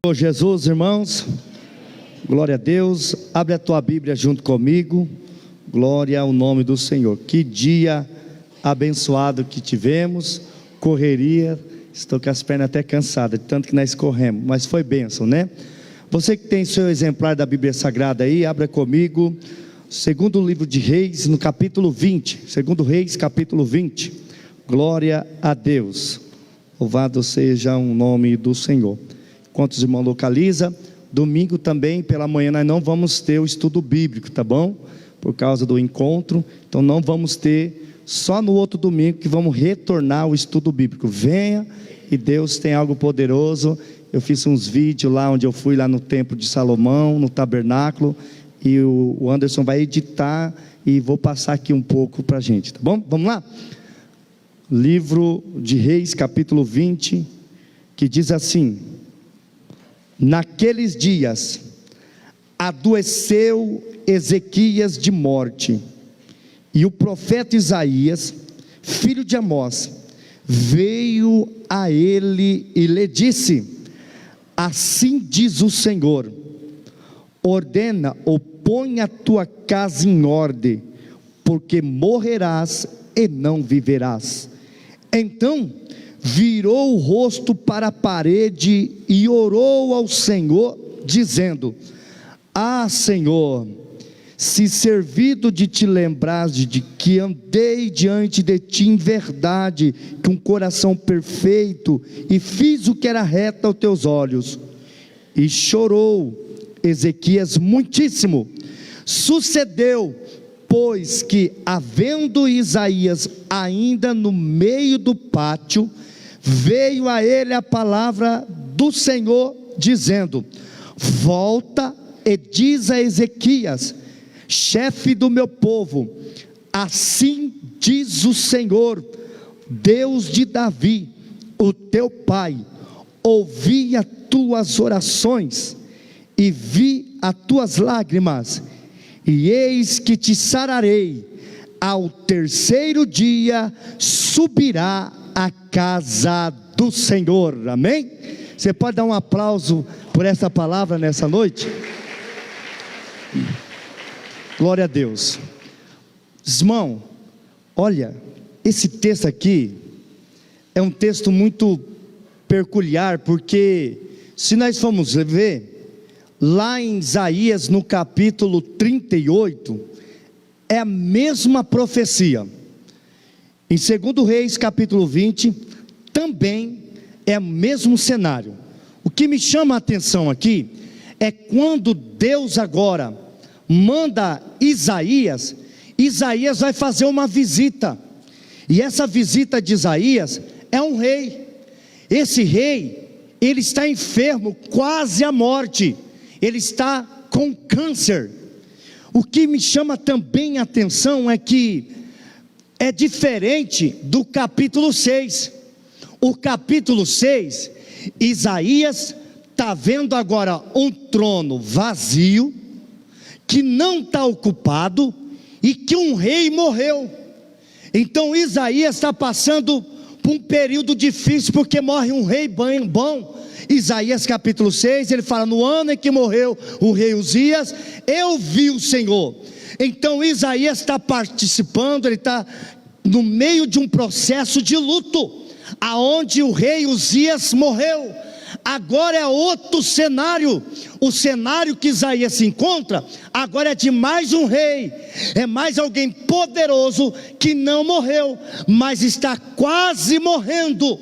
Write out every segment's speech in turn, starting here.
Senhor Jesus, irmãos, glória a Deus. Abre a tua Bíblia junto comigo. Glória ao nome do Senhor. Que dia abençoado que tivemos. Correria, estou com as pernas até cansadas de tanto que nós corremos, mas foi bênção, né? Você que tem seu exemplar da Bíblia Sagrada aí, abra comigo segundo livro de Reis, no capítulo 20. Segundo Reis, capítulo 20. Glória a Deus. Louvado seja o nome do Senhor. Quantos irmãos localiza? Domingo também pela manhã nós não vamos ter o estudo bíblico, tá bom? Por causa do encontro, então não vamos ter, só no outro domingo que vamos retornar o estudo bíblico. Venha e Deus tem algo poderoso. Eu fiz uns vídeos lá onde eu fui lá no templo de Salomão, no tabernáculo, e o Anderson vai editar e vou passar aqui um pouco para a gente, tá bom? Vamos lá? Livro de Reis, capítulo 20, que diz assim: naqueles dias adoeceu Ezequias de morte, e o profeta Isaías, filho de Amós, veio a ele e lhe disse: assim diz o Senhor, ordena ou põe a tua casa em ordem, porque morrerás e não viverás. Então virou o rosto para a parede e orou ao Senhor, dizendo: ah, Senhor, se servido de te lembrar de que andei diante de ti em verdade, com um coração perfeito, e fiz o que era reto aos teus olhos. E chorou Ezequias muitíssimo. Sucedeu, pois, que havendo Isaías ainda no meio do pátio, veio a ele a palavra do Senhor, dizendo: volta e diz a Ezequias, chefe do meu povo, assim diz o Senhor, Deus de Davi, o teu pai: ouvi as tuas orações e vi as tuas lágrimas, e eis que te sararei. Ao terceiro dia subirá a casa do Senhor. Amém? Você pode dar um aplauso por essa palavra nessa noite? Glória a Deus. Irmão, olha, esse texto aqui é um texto muito peculiar, porque se nós formos ver lá em Isaías no capítulo 38, é a mesma profecia. Em 2 Reis capítulo 20 também é o mesmo cenário. O que me chama a atenção aqui é quando Deus agora manda Isaías vai fazer uma visita, e essa visita de Isaías é um rei. Esse rei, ele está enfermo, quase à morte, ele está com câncer. O que me chama também a atenção é que é diferente do capítulo 6. O capítulo 6, Isaías está vendo agora um trono vazio, que não está ocupado, e que um rei morreu. Então Isaías está passando por um período difícil, porque morre um rei bom. Isaías capítulo 6, ele fala: no ano em que morreu o rei Uzias, eu vi o Senhor. Então Isaías está participando, ele está no meio de um processo de luto, aonde o rei Uzias morreu. Agora é outro cenário. O cenário que Isaías se encontra agora é de mais um rei, é mais alguém poderoso que não morreu, mas está quase morrendo.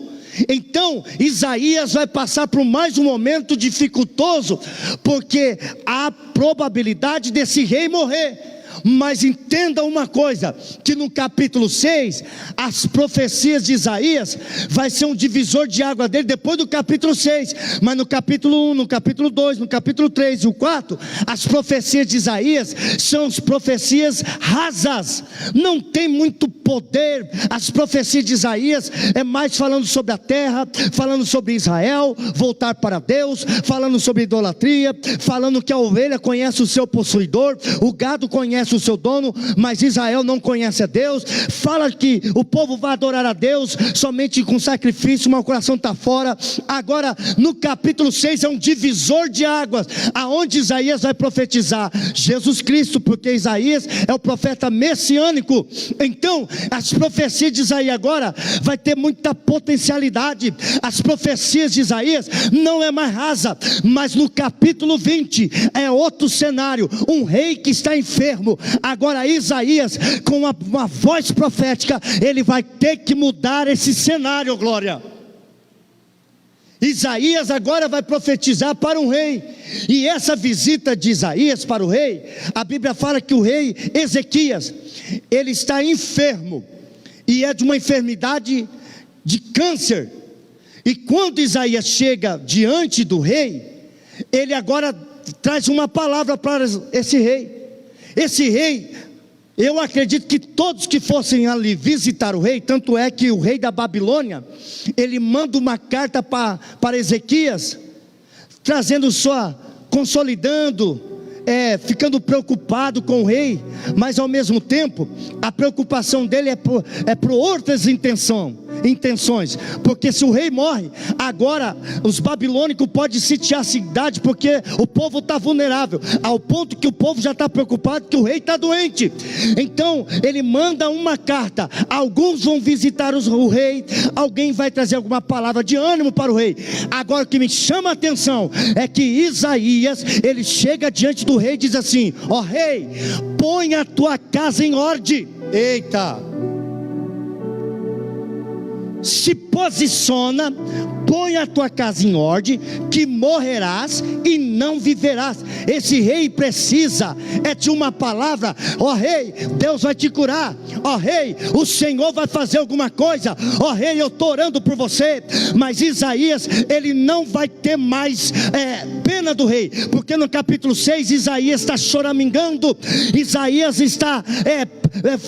Então Isaías vai passar por mais um momento dificultoso, porque há probabilidade desse rei morrer. Mas entenda uma coisa, que no capítulo 6, as profecias de Isaías vai ser um divisor de água dele depois do capítulo 6, mas no capítulo 1, no capítulo 2, no capítulo 3 e o 4, as profecias de Isaías são as profecias rasas, não tem muito poder. As profecias de Isaías é mais falando sobre a terra, falando sobre Israel, voltar para Deus, falando sobre idolatria, falando que a ovelha conhece o seu possuidor, o gado conhece conhece o seu dono, mas Israel não conhece a Deus. Fala que o povo vai adorar a Deus somente com sacrifício, mas o coração está fora. Agora no capítulo 6 é um divisor de águas, aonde Isaías vai profetizar Jesus Cristo, porque Isaías é o profeta messiânico. Então as profecias de Isaías agora vai ter muita potencialidade. As profecias de Isaías não é mais rasa, mas no capítulo 20 é outro cenário, um rei que está enfermo. Agora Isaías, com uma voz profética, ele vai ter que mudar esse cenário, glória. Isaías agora vai profetizar para um rei, e essa visita de Isaías para o rei, a Bíblia fala que o rei Ezequias, ele está enfermo, e é de uma enfermidade de câncer. E quando Isaías chega diante do rei, ele agora traz uma palavra para esse rei. Esse rei, eu acredito que todos que fossem ali visitar o rei, tanto é que o rei da Babilônia, ele manda uma carta para Ezequias, trazendo consolidando, ficando preocupado com o rei, mas ao mesmo tempo, a preocupação dele é por outras intenções, porque se o rei morre, agora os babilônicos podem sitiar a cidade, porque o povo está vulnerável, ao ponto que o povo já está preocupado que o rei está doente. Então ele manda uma carta, alguns vão visitar o rei, alguém vai trazer alguma palavra de ânimo para o rei. Agora o que me chama a atenção é que Isaías, ele chega diante do rei e diz assim: ó rei, põe a tua casa em ordem. Eita, se posiciona, põe a tua casa em ordem, que morrerás e não viverás. Esse rei precisa de uma palavra. Ó rei, Deus vai te curar. Ó rei, o Senhor vai fazer alguma coisa. Ó rei, eu estou orando por você. Mas Isaías, ele não vai ter mais pena do rei, porque no capítulo 6 Isaías está choramingando. Isaías está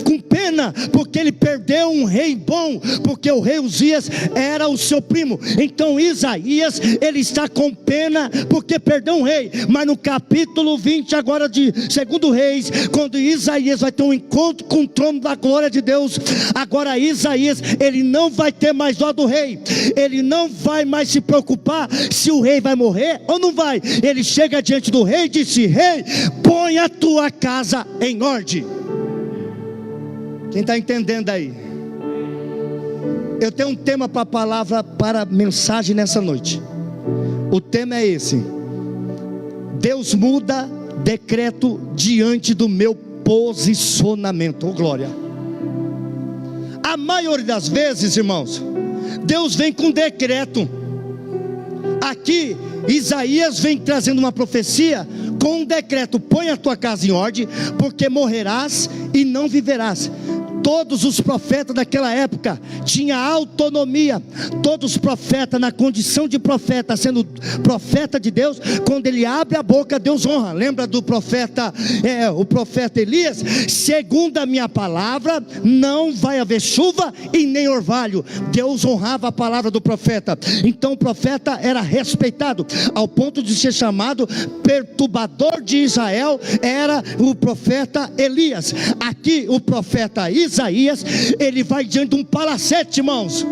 com pena, porque ele perdeu um rei bom, porque o rei Uzias era o seu primo. Então Isaías, ele está com pena, porque perdeu um rei. Mas no capítulo 20 agora de 2 Reis, quando Isaías vai ter um encontro com o trono da glória de Deus, agora Isaías, ele não vai ter mais dó do rei, ele não vai mais se preocupar se o rei vai morrer ou não vai. Ele chega diante do rei e disse: rei, põe a tua casa em ordem. Quem está entendendo aí? Eu tenho um tema para a palavra, para a mensagem nessa noite. O tema é esse: Deus muda decreto diante do meu posicionamento. Oh glória! A maioria das vezes, irmãos, Deus vem com decreto. Aqui Isaías vem trazendo uma profecia com um decreto: põe a tua casa em ordem, porque morrerás e não viverás. Todos os profetas daquela época tinham autonomia. Todos os profetas, na condição de profeta, sendo profeta de Deus, quando ele abre a boca, Deus honra. Lembra do profeta, o profeta Elias? Segundo a minha palavra, não vai haver chuva e nem orvalho. Deus honrava a palavra do profeta. Então o profeta era respeitado, ao ponto de ser chamado perturbador de Israel. Era o profeta Elias. Aqui o profeta Isaías, ele vai diante de um palacete, irmãos.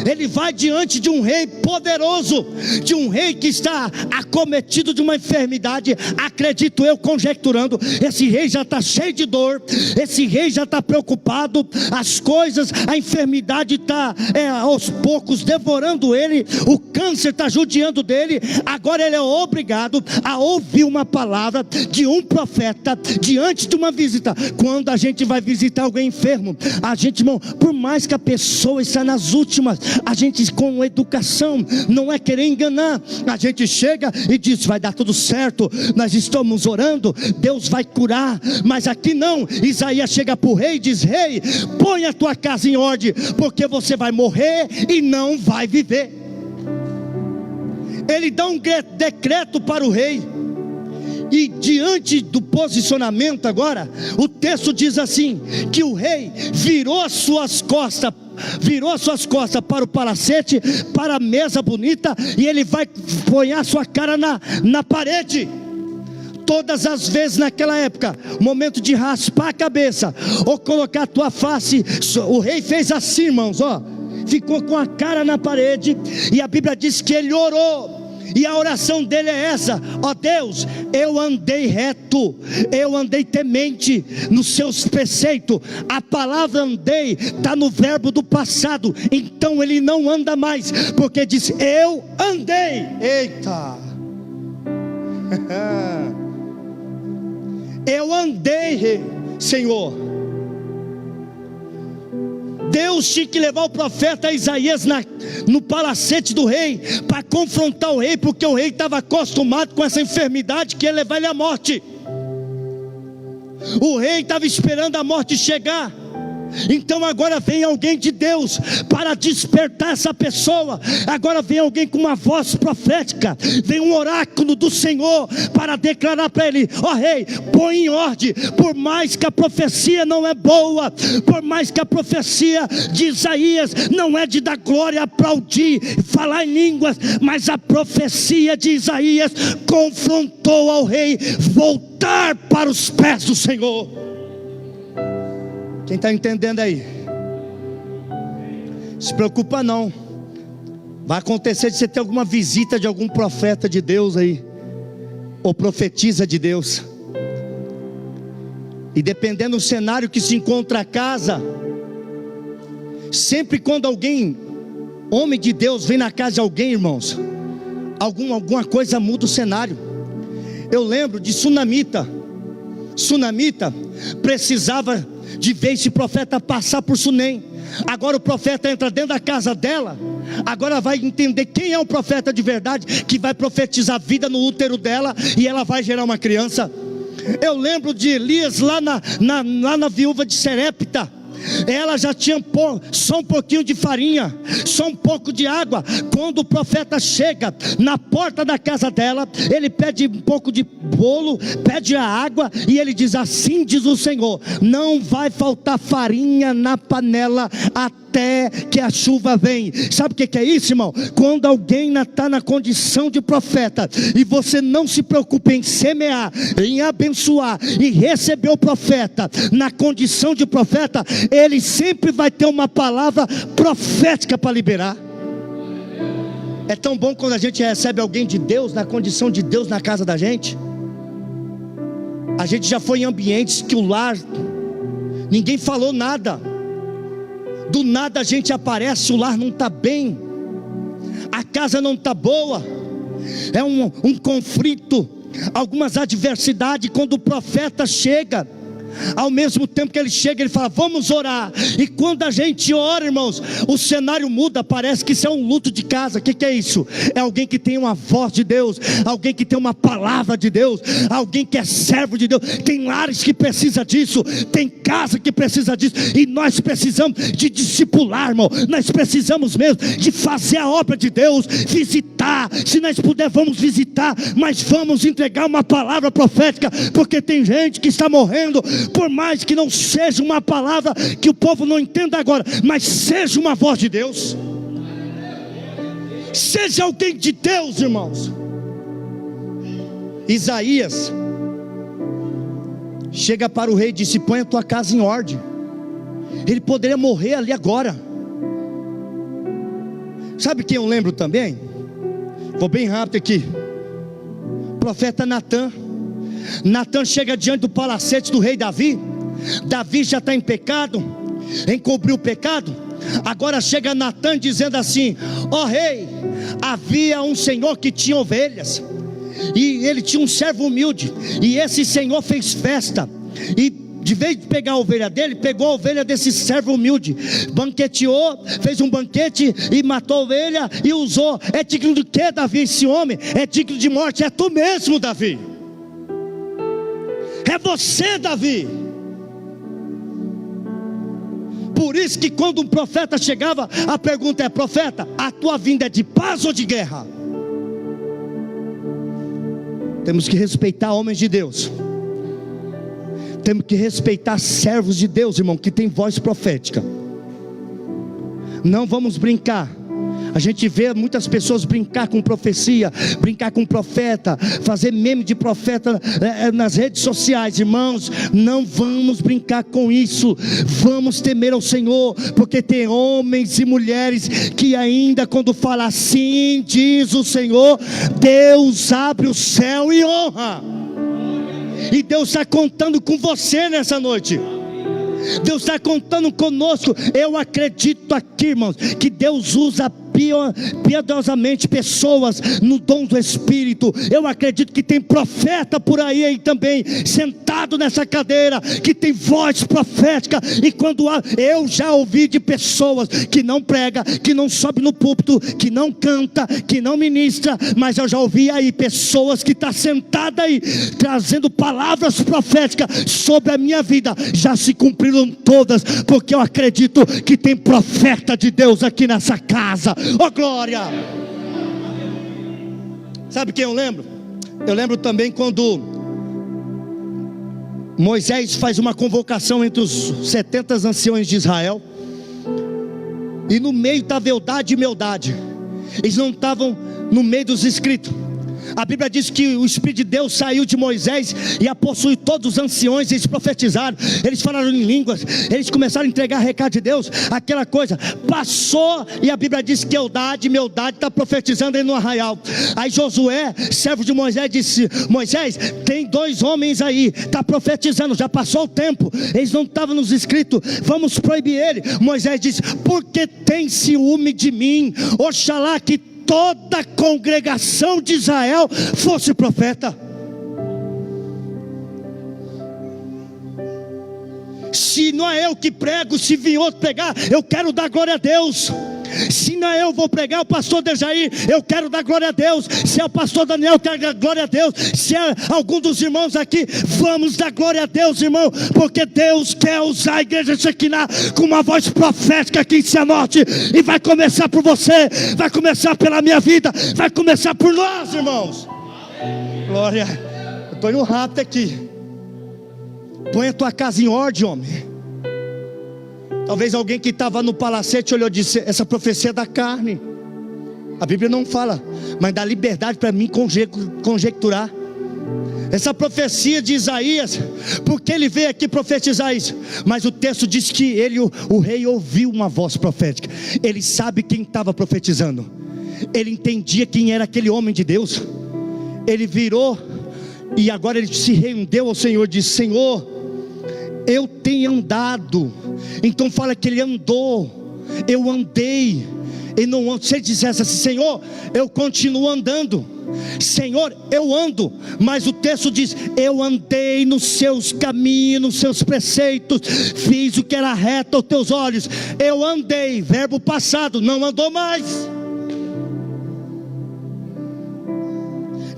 Ele vai diante de um rei poderoso, de um rei que está acometido de uma enfermidade. Acredito eu, conjecturando, esse rei já está cheio de dor, esse rei já está preocupado, as coisas, a enfermidade está aos poucos devorando ele, o câncer está judiando dele. Agora ele é obrigado a ouvir uma palavra de um profeta diante de uma visita. Quando a gente vai visitar alguém enfermo, a gente, irmão, por mais que a pessoa está nas últimas, a gente com educação, não é querer enganar, a gente chega e diz: vai dar tudo certo, nós estamos orando, Deus vai curar. Mas aqui não. Isaías chega para o rei e diz: rei, põe a tua casa em ordem, porque você vai morrer e não vai viver. Ele dá um decreto para o rei. E diante do posicionamento agora, o texto diz assim, que o rei virou as suas costas para o palacete, para a mesa bonita, e ele vai pôr a sua cara na parede. Todas as vezes naquela época, momento de raspar a cabeça ou colocar a tua face, o rei fez assim, irmãos, ó, ficou com a cara na parede, e a Bíblia diz que ele orou. E a oração dele é essa: ó Deus, eu andei reto, eu andei temente nos seus preceitos. A palavra andei está no verbo do passado, então ele não anda mais, porque diz eu andei. Eita, eu andei, Senhor. Deus tinha que levar o profeta Isaías no palacete do rei, para confrontar o rei, porque o rei estava acostumado com essa enfermidade que ia levar ele à morte. O rei estava esperando a morte chegar. Então agora vem alguém de Deus para despertar essa pessoa. Agora vem alguém com uma voz profética, vem um oráculo do Senhor para declarar para ele: ó rei, põe em ordem. Por mais que a profecia não é boa, por mais que a profecia de Isaías não é de dar glória, aplaudir, falar em línguas, mas a profecia de Isaías confrontou ao rei voltar para os pés do Senhor. Quem está entendendo aí? Se preocupa não. Vai acontecer de você ter alguma visita de algum profeta de Deus aí, ou profetisa de Deus. E dependendo do cenário que se encontra a casa, sempre quando alguém, homem de Deus, vem na casa de alguém, irmãos, alguma coisa muda o cenário. Eu lembro de Sunamita. Sunamita precisava de ver esse profeta passar por Sunem. Agora o profeta entra dentro da casa dela. Agora vai entender quem é o profeta de verdade, que vai profetizar vida no útero dela, e ela vai gerar uma criança. Eu lembro de Elias lá na viúva de Serepta. Ela já tinha só um pouquinho de farinha, só um pouco de água. Quando o profeta chega na porta da casa dela, ele pede um pouco de bolo, pede a água, e ele diz: assim diz o Senhor, não vai faltar farinha na panela até que a chuva vem. Sabe o que é isso, irmão? Quando alguém está na condição de profeta, e você não se preocupa em semear, em abençoar e receber o profeta na condição de profeta, ele sempre vai ter uma palavra profética para liberar. É tão bom quando a gente recebe alguém de Deus, na condição de Deus na casa da gente. A gente já foi em ambientes que o lar, ninguém falou nada, do nada a gente aparece, o lar não está bem, a casa não está boa, é um conflito, algumas adversidades. Quando o profeta chega, ao mesmo tempo que ele chega, ele fala: vamos orar. E quando a gente ora, irmãos, o cenário muda. Parece que isso é um luto de casa. O que é isso? É alguém que tem uma voz de Deus, alguém que tem uma palavra de Deus, alguém que é servo de Deus. Tem lares que precisa disso, tem casa que precisa disso, e nós precisamos de discipular, irmão. Nós precisamos mesmo de fazer a obra de Deus, visitar. Se nós puder, vamos visitar, mas vamos entregar uma palavra profética, porque tem gente que está morrendo. Por mais que não seja uma palavra que o povo não entenda agora, mas seja uma voz de Deus, seja alguém de Deus, irmãos. Isaías chega para o rei e disse: põe a tua casa em ordem. Ele poderia morrer ali agora. Sabe quem eu lembro também? Vou bem rápido aqui. O profeta Natan. Natan chega diante do palacete do rei Davi. Davi já está em pecado, encobriu o pecado. Agora chega Natan dizendo assim: ó rei, havia um senhor que tinha ovelhas, e ele tinha um servo humilde, e esse senhor fez festa, e de vez de pegar a ovelha dele, pegou a ovelha desse servo humilde, banqueteou, fez um banquete e matou a ovelha e usou. É digno do que, Davi? Esse homem é digno de morte. É tu mesmo, Davi. É você, Davi. Por isso que quando um profeta chegava, a pergunta é: profeta, a tua vinda é de paz ou de guerra? Temos que respeitar homens de Deus, temos que respeitar servos de Deus, irmão, que tem voz profética. Não vamos brincar. A gente vê muitas pessoas brincar com profecia, brincar com profeta, fazer meme de profeta nas redes sociais. Irmãos, não vamos brincar com isso. Vamos temer ao Senhor, porque tem homens e mulheres que ainda quando fala assim diz o Senhor, Deus abre o céu e honra. E Deus está contando com você nessa noite. Deus está contando conosco. Eu acredito aqui, irmãos, que Deus usa piedosamente pessoas no dom do Espírito. Eu acredito que tem profeta por aí também, sentado nessa cadeira, que tem voz profética. E quando eu já ouvi de pessoas que não prega, que não sobe no púlpito, que não canta, que não ministra, mas eu já ouvi aí pessoas que estão sentadas aí, trazendo palavras proféticas sobre a minha vida. Já se cumpriram todas, porque eu acredito que tem profeta de Deus aqui nessa casa. Oh glória! Sabe quem eu lembro? Eu lembro também quando Moisés faz uma convocação entre os 70 anciões de Israel, e no meio estava verdade e meldade. Eles não estavam no meio dos escritos. A Bíblia diz que o Espírito de Deus saiu de Moisés e a possuiu todos os anciões. Eles profetizaram, eles falaram em línguas, eles começaram a entregar recado de Deus. Aquela coisa passou, e a Bíblia diz que Eldade está profetizando aí no arraial. Aí Josué, servo de Moisés, disse: Moisés, tem 2 homens aí, está profetizando, já passou o tempo, eles não estavam nos escritos, vamos proibir ele. Moisés disse: porque tem ciúme de mim? Oxalá que toda a congregação de Israel fosse profeta. Se não é eu que prego, se vir outro pregar, eu quero dar glória a Deus. Se não é eu vou pregar, o pastor Dejair, eu quero dar glória a Deus. Se é o pastor Daniel, eu quero dar glória a Deus. Se é algum dos irmãos aqui, vamos dar glória a Deus, irmão, porque Deus quer usar a igreja Shekinah com uma voz profética aqui em Cianorte. E vai começar por você, vai começar pela minha vida, vai começar por nós, irmãos. Glória. Eu estou indo rápido aqui. Põe a tua casa em ordem, homem. Talvez alguém que estava no palacete olhou e disse: essa profecia é da carne. A Bíblia não fala, mas dá liberdade para mim conjecturar. Essa profecia de Isaías, porque ele veio aqui profetizar isso. Mas o texto diz que ele, o rei, ouviu uma voz profética. Ele sabe quem estava profetizando. Ele entendia quem era aquele homem de Deus. Ele virou e agora ele se rendeu ao Senhor. Disse: Senhor, eu tenho andado. Então fala que ele andou. Eu andei. E não, se ele dissesse assim: Senhor, eu continuo andando. Senhor, eu ando. Mas o texto diz: eu andei nos seus caminhos, nos seus preceitos, fiz o que era reto aos teus olhos. Eu andei, verbo passado, não andou mais.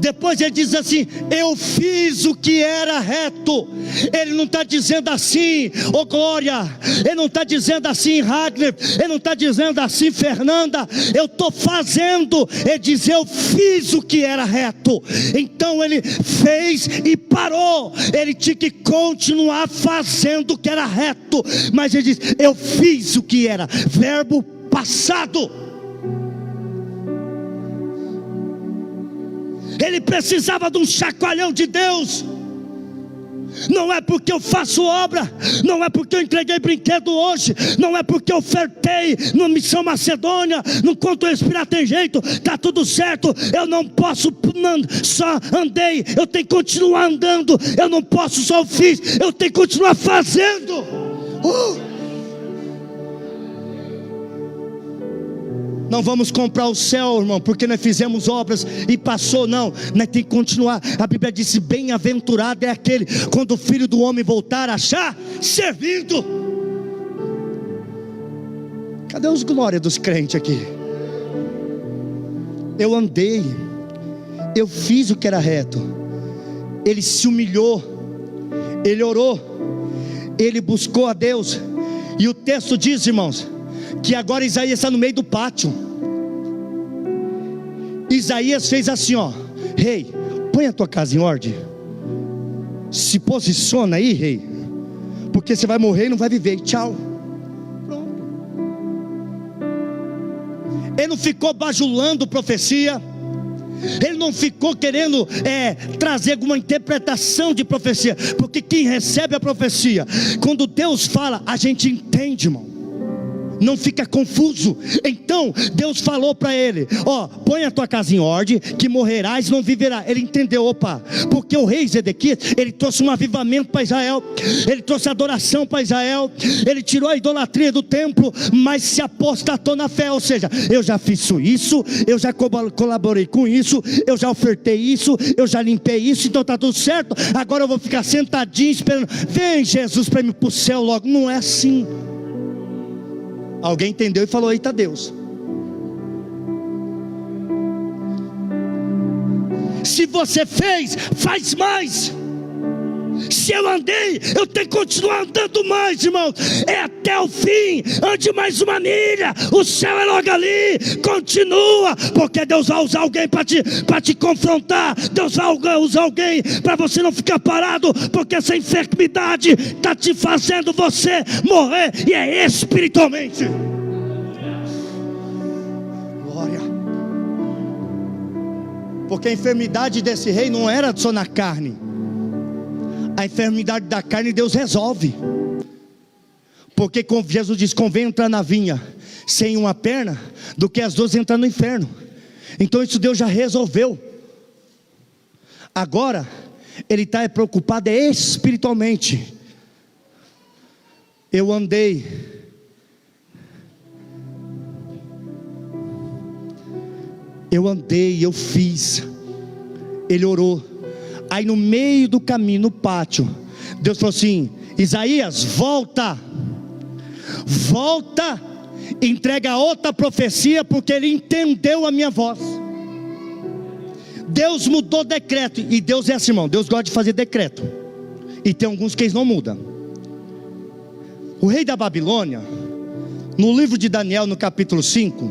Depois ele diz assim: eu fiz o que era reto. Ele não está dizendo assim, ô glória. Ele não está dizendo assim, Ragnar. Ele não está dizendo assim, Fernanda. Eu estou fazendo. Ele diz: eu fiz o que era reto. Então ele fez e parou. Ele tinha que continuar fazendo o que era reto. Mas ele diz: eu fiz o que era, verbo passado. Ele precisava de um chacoalhão de Deus. Não é porque eu faço obra, não é porque eu entreguei brinquedo hoje, não é porque eu ofertei na Missão Macedônia, no Enquanto Respirar tem jeito, está tudo certo. Eu não posso só andei, eu tenho que continuar andando. Eu não posso só fiz, eu tenho que continuar fazendo. Não vamos comprar o céu, irmão, porque nós fizemos obras e passou. Não, nós temos que continuar. A Bíblia disse: bem-aventurado é aquele, quando o Filho do Homem voltar, achar servindo. Cadê os glórias dos crentes aqui? Eu andei, eu fiz o que era reto. Ele se humilhou, ele orou, ele buscou a Deus. E o texto diz, irmãos, que agora Isaías está no meio do pátio. Isaías fez assim, ó: rei, põe a tua casa em ordem. Se posiciona aí, rei, porque você vai morrer e não vai viver. Tchau. Pronto. Ele Ele não ficou bajulando profecia. Ele não ficou querendo trazer alguma interpretação de profecia. Porque quem recebe a profecia, quando Deus fala, a gente entende, irmão. Não fica confuso. Então Deus falou para ele: põe a tua casa em ordem, que morrerás, não viverás. Ele entendeu, porque o rei Zedequias, ele trouxe um avivamento para Israel, ele trouxe adoração para Israel, ele tirou a idolatria do templo, mas se apostatou na fé. Ou seja, eu já fiz isso, eu já colaborei com isso, eu já ofertei isso, eu já limpei isso, então está tudo certo. Agora eu vou ficar sentadinho esperando, vem Jesus para ir para o céu logo. Não é assim. Alguém entendeu e falou: eita Deus. Se você fez, faz mais. Se eu andei, eu tenho que continuar andando mais, irmão. É até o fim. Ande mais uma milha. O céu é logo ali. Continua, porque Deus vai usar alguém para te confrontar. Deus vai usar alguém para você não ficar parado, porque essa enfermidade está te fazendo você morrer, e é espiritualmente. Glória. Porque a enfermidade desse rei não era só na carne. A enfermidade da carne Deus resolve. Porque Jesus diz: convém entrar na vinha sem uma perna, do que as duas entrar no inferno. Então isso Deus já resolveu. Agora Ele está preocupado espiritualmente. Eu andei, eu fiz. Ele orou. Aí no meio do caminho, no pátio, Deus falou assim: Isaías, volta, entrega outra profecia, porque ele entendeu a minha voz. Deus mudou decreto. E Deus é assim, irmão, Deus gosta de fazer decreto. E tem alguns que eles não mudam. O rei da Babilônia, no livro de Daniel, no capítulo 5,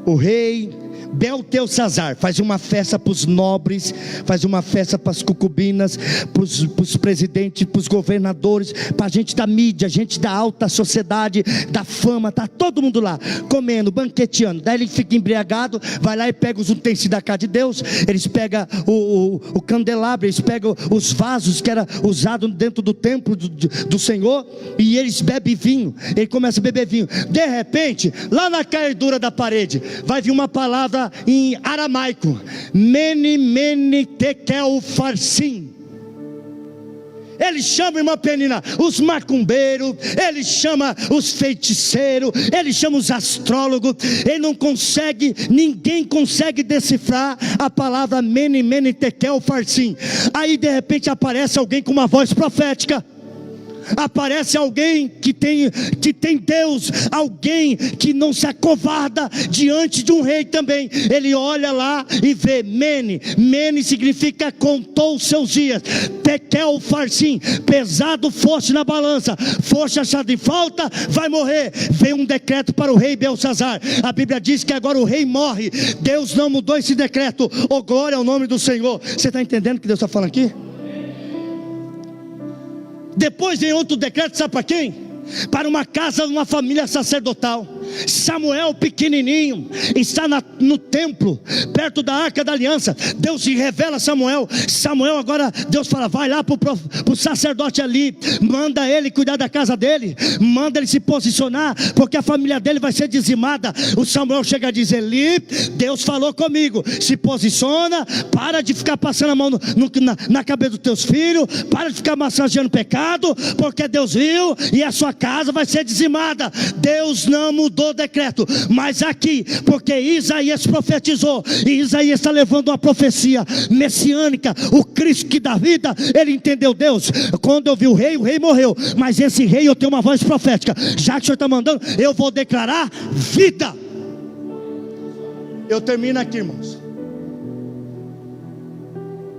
o rei Beltesazar faz uma festa para os nobres, faz uma festa para as concubinas, para os presidentes, para os governadores, para a gente da mídia, gente da alta sociedade, da fama, está todo mundo lá, comendo, banqueteando. Daí ele fica embriagado, vai lá e pega os utensílios da casa de Deus. Eles pegam o candelabro, eles pegam os vasos que era usado dentro do templo do Senhor, e eles bebem vinho. Ele começa a beber vinho. De repente, lá na caidura da parede, vai vir uma palavra em aramaico: mene mene tekel farsim. Ele chama, irmã Penina, os macumbeiros, ele chama os feiticeiros, ele chama os astrólogos. Ninguém consegue decifrar a palavra mene mene tekel farsim. Aí de repente aparece alguém com uma voz profética. Aparece alguém que tem Deus, alguém que não se acovarda diante de um rei também. Ele olha lá e vê Mene. Mene significa contou os seus dias. Tekel farsim, pesado foste na balança, foste achado em falta, vai morrer. Veio um decreto para o rei Beltesazar. A Bíblia diz que agora o rei morre. Deus não mudou esse decreto. Oh, glória ao nome do Senhor. Você está entendendo o que Deus está falando aqui? Depois vem outro decreto, sabe para quem? Para uma casa, uma família sacerdotal. Samuel pequenininho está no templo, perto da arca da aliança. Deus se revela a Samuel. Samuel agora, Deus fala: vai lá para o sacerdote ali, manda ele cuidar da casa dele, manda ele se posicionar, porque a família dele vai ser dizimada. O Samuel chega a dizer: Eli, Deus falou comigo, se posiciona, para de ficar passando a mão na cabeça dos teus filhos, para de ficar massageando pecado, porque Deus viu e a sua casa vai ser dizimada. Deus não mudou o decreto, mas aqui, porque Isaías profetizou, e Isaías está levando uma profecia messiânica, o Cristo que dá vida. Ele entendeu Deus. Quando eu vi o rei morreu, mas esse rei eu tenho uma voz profética. Já que o Senhor está mandando, eu vou declarar vida. Eu termino aqui, irmãos.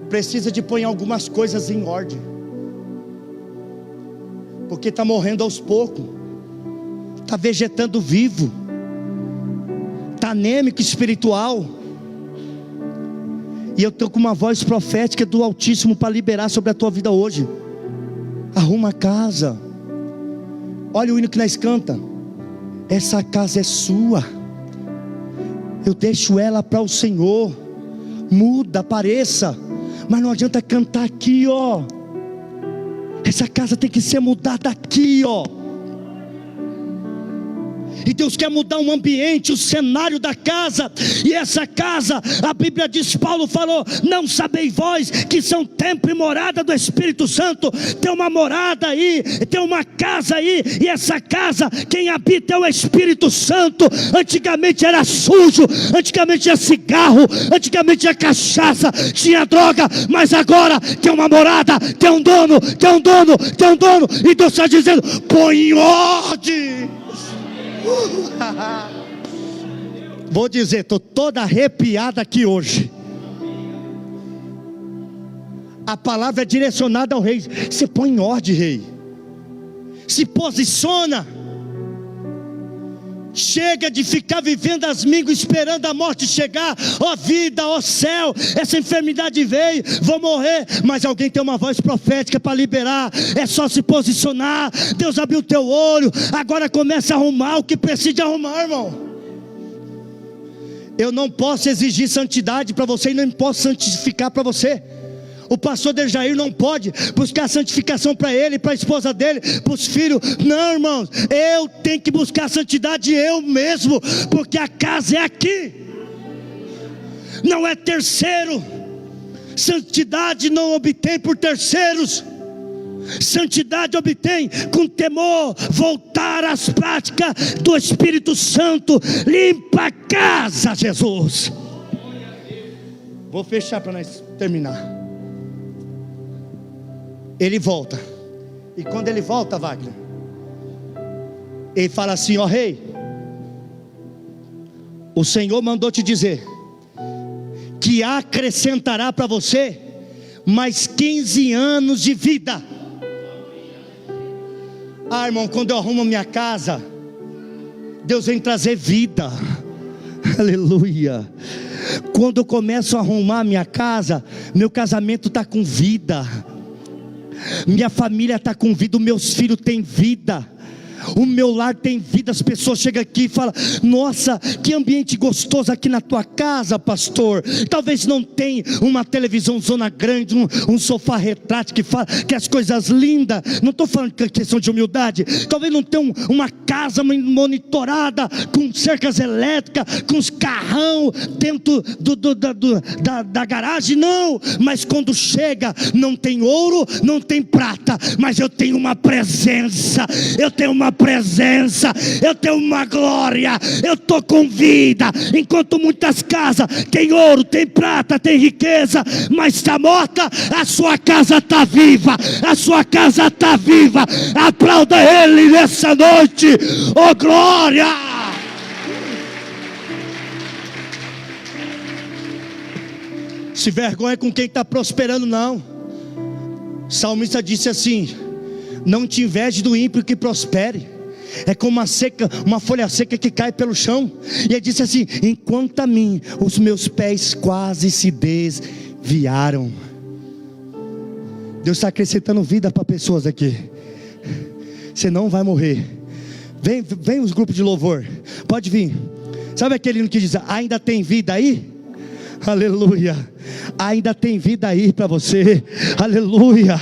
Precisa de pôr algumas coisas em ordem, porque está morrendo aos poucos, está vegetando vivo, está anêmico espiritual. E eu estou com uma voz profética do Altíssimo para liberar sobre a tua vida hoje. Arruma a casa. Olha o hino que nós canta: essa casa é sua. eu deixo ela para o Senhor. Muda, apareça, mas não adianta cantar aqui, ó. Essa casa tem que ser mudada aqui, ó. E Deus quer mudar um ambiente, o cenário da casa. E essa casa, a Bíblia diz, Paulo falou: não sabeis vós que são templo e morada do Espírito Santo? Tem uma morada aí, tem uma casa aí. E essa casa, quem habita é o Espírito Santo. Antigamente era sujo, antigamente tinha cigarro, antigamente tinha cachaça, tinha droga. Mas agora tem uma morada, tem um dono, tem um dono, tem um dono. E Deus está dizendo: põe em ordem. Vou dizer, estou toda arrepiada aqui hoje. A palavra é direcionada ao rei. Você põe em ordem, rei. Se posiciona. Chega de ficar vivendo as mínguas, esperando a morte chegar. Ó vida, ó céu, essa enfermidade veio, vou morrer. Mas alguém tem uma voz profética para liberar. É só se posicionar. Deus abriu o teu olho. Agora começa a arrumar o que precisa arrumar, irmão. Eu não posso exigir santidade para você, e não posso santificar para você. O pastor Dejair não pode buscar santificação para ele, para a esposa dele, para os filhos. Não, irmãos, eu tenho que buscar santidade eu mesmo, porque a casa é aqui, não é terceiro. Santidade não obtém por terceiros. Santidade obtém com temor, voltar às práticas do Espírito Santo. Limpa a casa, Jesus. Vou fechar para nós terminar. Ele volta. E quando ele volta, Wagner, ele fala assim: ó rei, o Senhor mandou te dizer que acrescentará para você mais 15 anos de vida. Ah, irmão, quando eu arrumo minha casa, Deus vem trazer vida. Aleluia. Quando eu começo a arrumar minha casa, meu casamento está com vida, minha família está com vida, meus filhos têm vida, o meu lar tem vida. As pessoas chegam aqui e falam: nossa, que ambiente gostoso aqui na tua casa, pastor. Talvez não tenha uma televisão zona grande, um sofá retrátil que fala que as coisas lindas. Não estou falando que é questão de humildade. Talvez não tenha uma casa monitorada, com cercas elétricas, com os carrão dentro da garagem, não. Mas quando chega, não tem ouro, não tem prata, mas eu tenho uma presença, eu tenho uma presença, eu tenho uma glória, eu estou com vida. Enquanto muitas casas tem ouro, tem prata, tem riqueza, mas está morta, a sua casa está viva, a sua casa está viva. Aplauda Ele nessa noite, oh glória! Se vergonha com quem está prosperando, não. O salmista disse assim: não te inveje do ímpio que prospere. É como uma folha seca que cai pelo chão. E ele disse assim: enquanto a mim, os meus pés quase se desviaram. Deus está acrescentando vida para pessoas aqui. Você não vai morrer. Vem os grupos de louvor, pode vir. Sabe aquele hino que diz: ainda tem vida aí? Aleluia, ainda tem vida aí para você. Aleluia,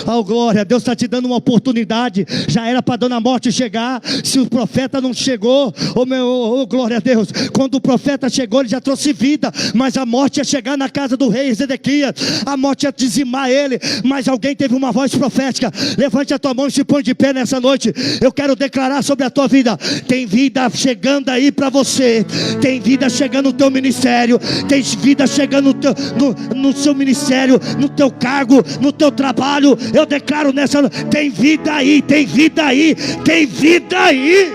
oh glória. Deus está te dando uma oportunidade. Já era para a dona morte chegar, se o profeta não chegou, oh glória a Deus. Quando o profeta chegou, ele já trouxe vida, mas a morte ia chegar na casa do rei Zedequias, a morte ia dizimar ele. Mas alguém teve uma voz profética. Levante a tua mão e se põe de pé nessa noite. Eu quero declarar sobre a tua vida: tem vida chegando aí para você, tem vida chegando no teu ministério, tem vida chegando no seu ministério, no teu cargo, no teu trabalho. Eu declaro nessa noite: tem vida aí, tem vida aí, tem vida aí.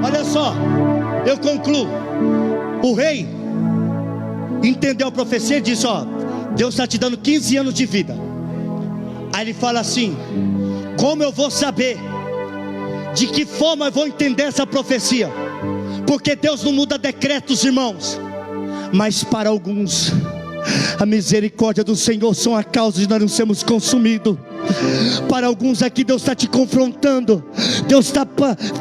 Olha só, eu concluo. O rei entendeu a profecia e disse: ó, Deus está te dando 15 anos de vida. Aí ele fala assim: como eu vou saber? De que forma eu vou entender essa profecia? Porque Deus não muda decretos, irmãos. Mas para alguns, a misericórdia do Senhor são a causa de nós não sermos consumidos. Para alguns aqui, Deus está te confrontando. Deus está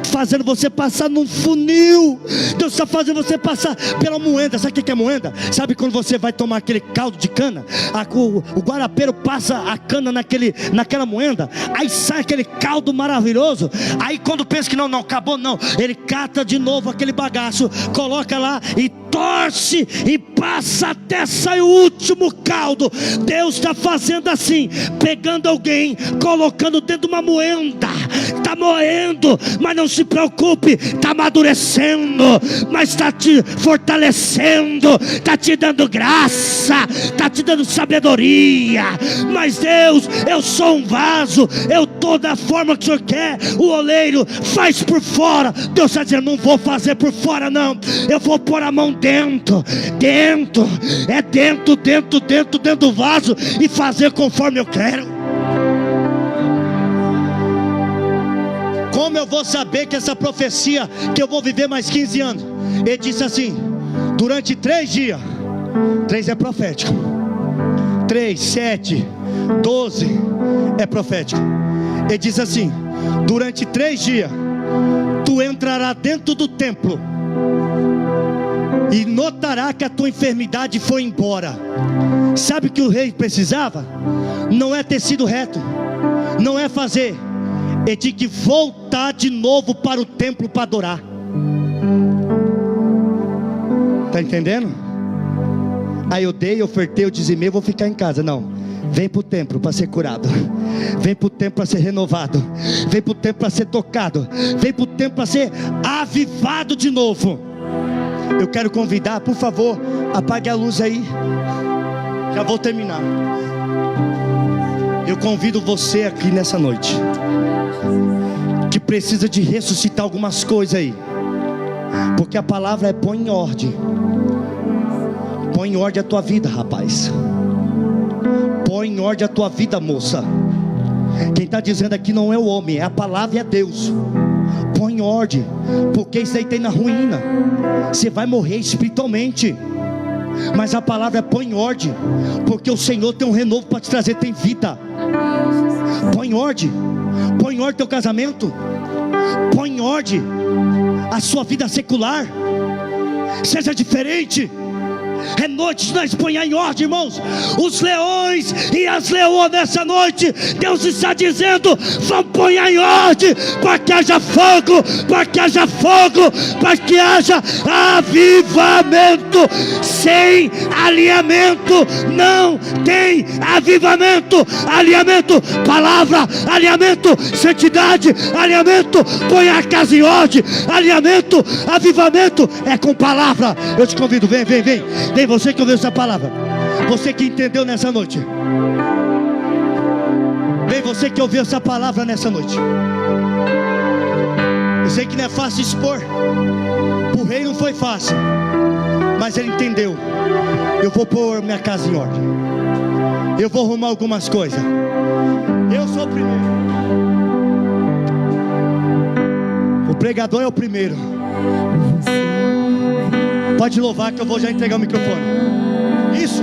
fazendo você passar num funil. Deus está fazendo você passar pela moenda. Sabe o que é moenda? Sabe quando você vai tomar aquele caldo de cana? O guarapeiro passa a cana naquela moenda, aí sai aquele caldo maravilhoso. Aí quando pensa que não, acabou não, ele cata de novo aquele bagaço, coloca lá e torce e passa até sair o último caldo. Deus está fazendo assim, pegando alguém, colocando dentro de uma moenda. Está moendo, mas não se preocupe, está amadurecendo, mas está te fortalecendo, está te dando graça, está te dando sabedoria. Mas Deus, eu sou um vaso, eu estou da forma que o Senhor quer. O oleiro faz por fora. Deus está dizendo, não vou fazer por fora não, eu vou pôr a mão dentro do vaso e fazer conforme eu quero. Como eu vou saber que essa profecia, que eu vou viver mais 15 anos? Ele disse assim, durante 3 dias, 3 é profético, 3, 7, 12 é profético. Ele diz assim, durante 3 dias, tu entrará dentro do templo e notará que a tua enfermidade foi embora. Sabe o que o rei precisava? Não é ter sido reto, não é fazer, ele tinha que voltar de novo para o templo para adorar. Está entendendo? Aí eu dei, ofertei, eu dizimei, eu vou ficar em casa. Não, vem para o templo para ser curado, vem para o templo para ser renovado, vem para o templo para ser tocado, vem para o templo para ser avivado de novo. Eu quero convidar, por favor, apague a luz aí, já vou terminar. Eu convido você aqui nessa noite, que precisa de ressuscitar algumas coisas aí, porque a palavra é põe em ordem. Põe em ordem a tua vida, rapaz. Põe em ordem a tua vida, moça. Quem está dizendo aqui não é o homem, é a palavra e é Deus. Põe em ordem, porque isso aí tem na ruína. Você vai morrer espiritualmente, mas a palavra é põe em ordem, porque o Senhor tem um renovo para te trazer, tem vida. Põe em ordem teu casamento, põe em ordem a sua vida secular, seja diferente. É noite de nós pôr em ordem, irmãos. Os leões e as leoas nessa noite, Deus está dizendo, vamos pôr em ordem, para que haja fogo, para que haja fogo, para que haja avivamento. Sem alinhamento não tem avivamento. Alinhamento, palavra, alinhamento, santidade, alinhamento, põe a casa em ordem. Alinhamento, avivamento é com palavra. Eu te convido, vem. Vem você que ouviu essa palavra, você que entendeu nessa noite, vem você que ouviu essa palavra nessa noite. Eu sei que não é fácil expor, o rei não foi fácil, mas ele entendeu. Eu vou pôr minha casa em ordem, eu vou arrumar algumas coisas. Eu sou o primeiro, o pregador é o primeiro. Pode louvar que eu vou já entregar o microfone. Isso.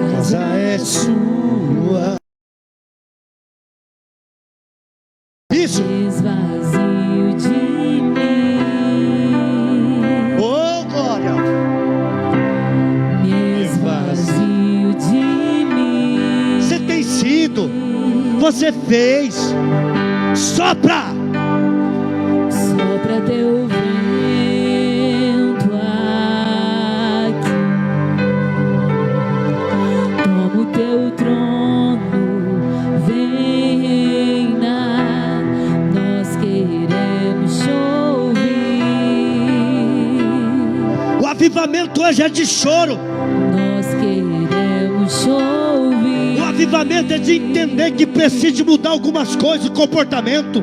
A casa é sua. Isso. Esvazio de mim. Oh, glória. Me esvazio de mim. Você tem sido. Você fez. Sopra. Sopra teu vento aqui. Toma o teu trono, vem reinar. Nós queremos te ouvir. O avivamento hoje é de choro. Nós queremos te ouvir. O avivamento é de entender que precisa mudar algumas coisas, o comportamento.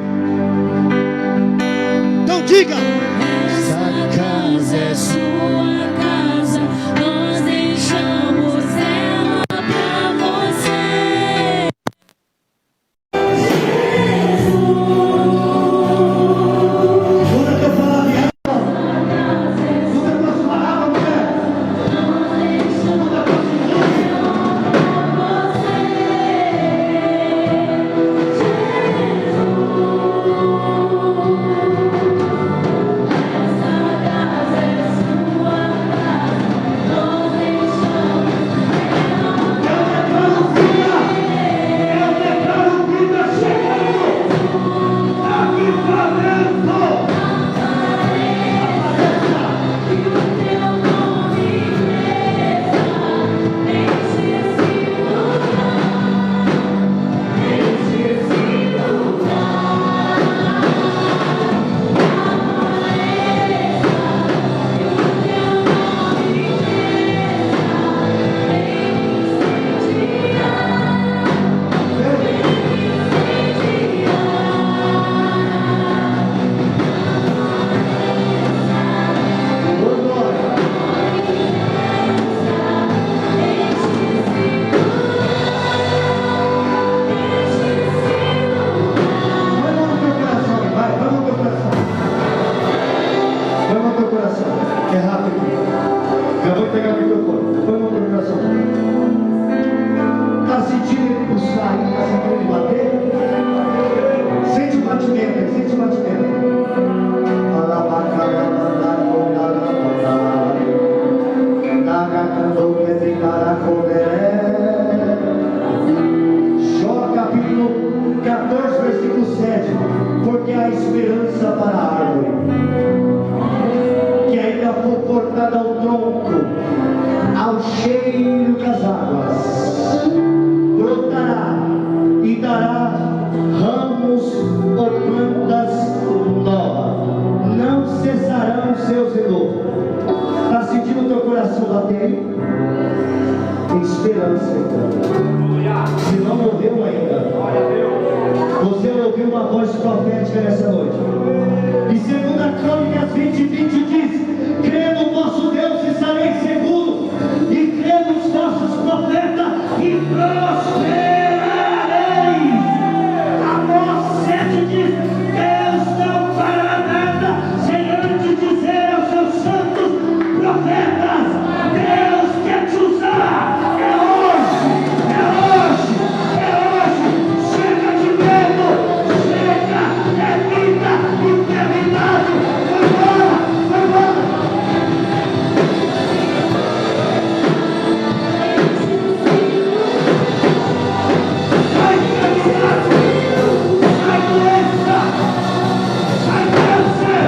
Então diga: essa casa é sua casa, nós deixamos ela pra você. a esperança para a árvore, que ainda for cortada ao tronco, ao cheiro das águas, brotará e dará ramos ou plantas novas, não cessarão seus renovo. Está sentindo o teu coração bater? Esperança, então. Se não ouviu ainda, você ouviu uma voz profética nessa noite. E segundo a Crônicas 20:20 diz: crê no vosso Deus e estareis seguros, e crê nos vossos profetas e prosperareis. Amós 7 diz: Deus não fará nada sem antes dizer aos seus santos profetas. Deus quer te usar. É hoje, é hoje, é hoje. Chega de medo, chega, é vida, enfermidade. Vai embora, vai embora. Sai enfermidade, sai doença, sai câncer.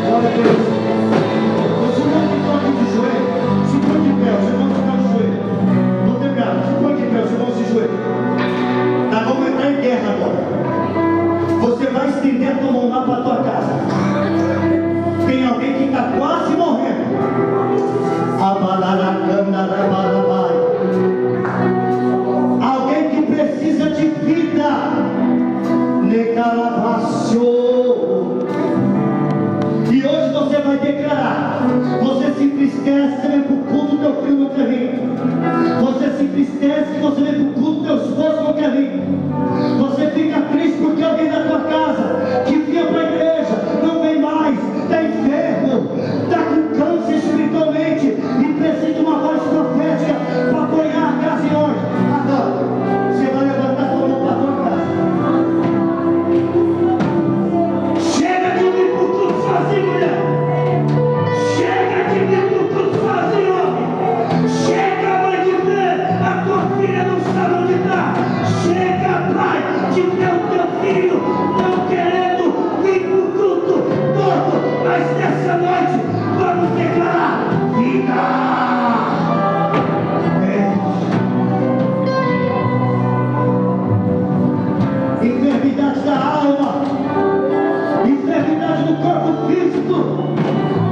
Glória a Deus. Os irmãos que estão aqui de joelho, se põe de pé, os irmãos que estão de joelho. Não tem nada, se põe de pé, os irmãos de joelho. Nós vamos entrar em guerra agora. Você vai estender a tua mão lá para a tua casa. Tem alguém que está quase morrendo. Alguém que precisa de vida. Necaravacio. E hoje você vai declarar. Você se entristece, você vem para o culto, teu filho não quer vir. Você se entristece, você vem para o culto, teu esposo não quer vir. Você fica triste porque alguém da tua casa que vinha para a igreja não vem mais, está enfermo, está com câncer espiritualmente e precisa de uma voz profética para apoiar a casa em hoje. Agora, você vai levantar a tua mão para a tua casa. Chega de vir para o culto sozinho, mulher. Chega de vir para o culto sozinho, homem. Chega, mãe, de ver a tua filha não sabe onde está. Chega, pai, de ver o teu filho não querendo vir para o culto todo. Mas nessa noite vamos declarar vida. Enfermidade da alma, enfermidade do corpo físico,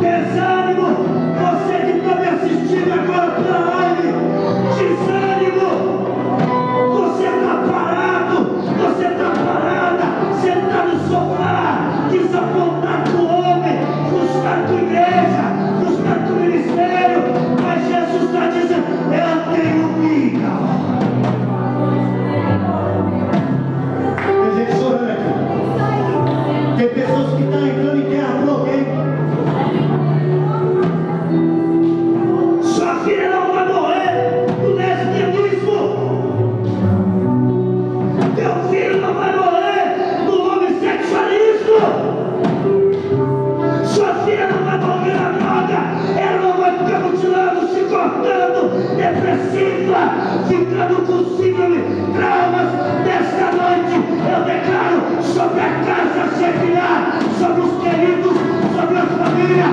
desânimo, você que está me assistindo agora pela live, desânimo, você está parado, você está parada, sentado no sofá, desapontado com o homem, frustrado com a igreja, frustrado com o ministério, mas Jesus está dizendo: eu tenho vida. Tem gente chorando aqui. Tem pessoas que estão entrando em guerra por alguém. Sua filha não vai morrer do lesbianismo. Teu filho não vai morrer do homossexualismo. Sua filha não vai morrer na droga. Ela não vai ficar mutilando, se cortando, depressiva, ficando com síndrome, traumas. Nesta noite eu declaro sobre a casa Shekinah, sobre os queridos, sobre a família,